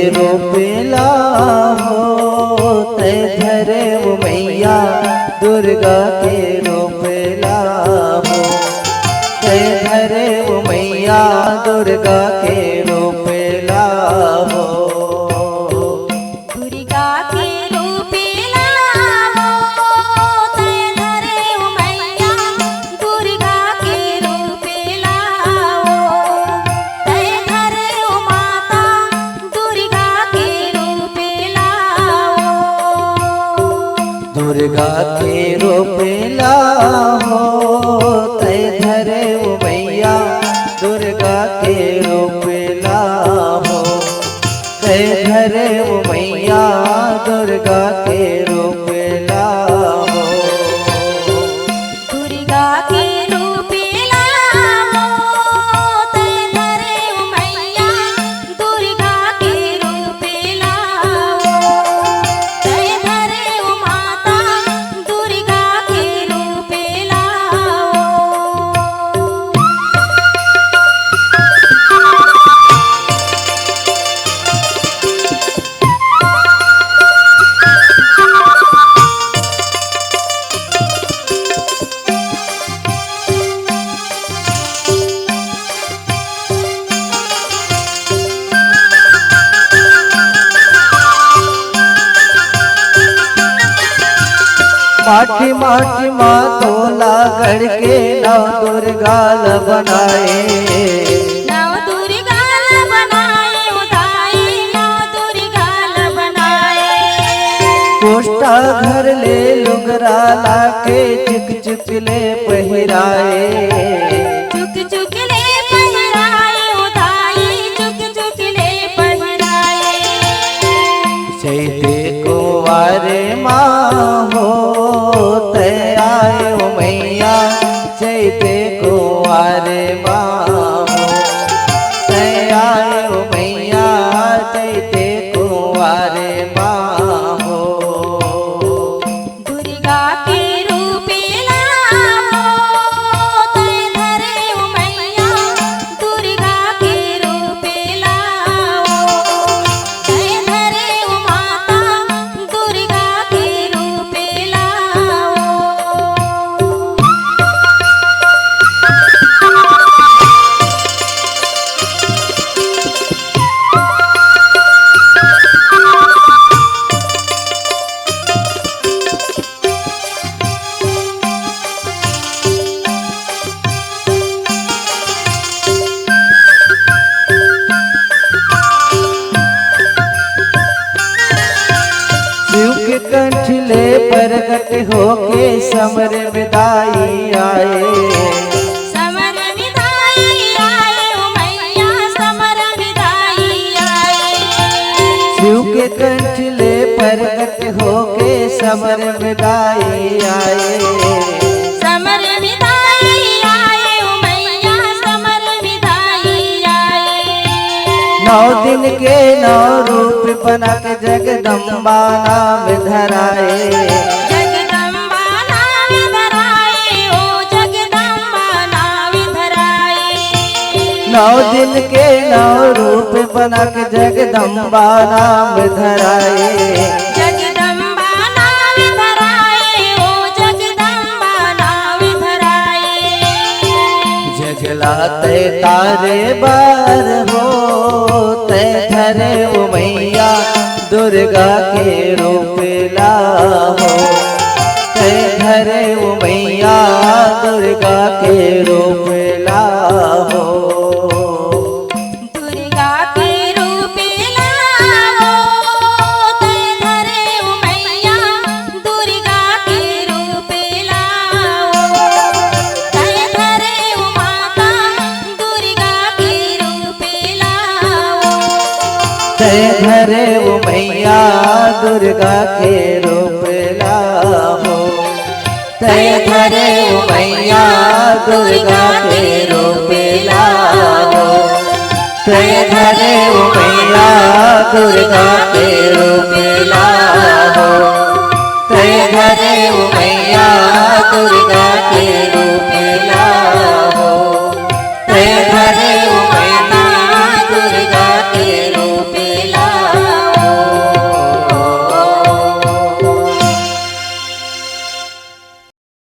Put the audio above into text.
रूप लाहो, तय धरे वो मैया दुर्गा के रूप लाहो, तय धरे वो मैया दुर्गा के रूप लाहो। दुर्गा के रूप लाहो, तय धरे वो मैया दुर्गा के रूप लाहो, तय धरे वो माता दुर्गा के रूप लाहो। दुर्गा के रूप लाहो, तय धरे वो मैया दुर्गा के रूप लाहो, तय धरे वो मैया दुर्गा के रूप लाहो। दुर्गा के रूप लाहो, तय धरे वो मैया दुर्गा के रूप लाहो, तय धरे वो माता दुर्गा के रूप लाहो। माटी माटी मातोला गढ़ के नव दुर्गा बनाए, नव दुर्गा बनाए उदाई, नव दुर्गा बनाए। कोष्टा घर ले लुगरा लाके चुक चुक ले पहिराए, चुक चुक ले पहिराए उदाई, चुक चुक ले पहिराए। चैते कुंवारे माँ हो, तय आए वो मैया चैते कुंवारे माँ हो, तय आए वो मैया चैते कुंवारे माँ हो। दुर्गा के रूप लाहो, तय धरे वो मैया दुर्गा के रूप लाहो, तय धरे वो माता दुर्गा के रूप लाहो। शिव के कंठ ले प्रगट होके समर विदाई आए, समर विदाई आए ओ मैया समर विदाई आए। शिव के कंठ ले प्रगट होके समर विदाई आए, समर विदाई आए ओ मैया समर विदाई आए। 9 दिन के 9 रूप बना के जगदम्बा नाम धराए, जगदम्बा नाम धराए ओ जगदम्बा नाम धराए। 9 दिन के 9 रूप बना के जगदम्बा नाम धराए, जगदम्बा नाम धराए ओ जगदम्बा नाम धराए। जगलाते तारे बार हो, तय धरे वो मैया दुर्गा के रूप लाहो, तय धरे वो मैया दुर्गा के रूप लाहो। दुर्गा के रूप लाहो, तय धरे ओ मैया दुर्गा के रूप लाहो, तय धरे ओ माता दुर्गा के रूप लाहो। तय धरे वो मैया दुर्गा के रूप लाहो, तय धरे वो मैया दुर्गा के रूप लाहो, तय धरे वो मैया दुर्गा के रूप लाहो।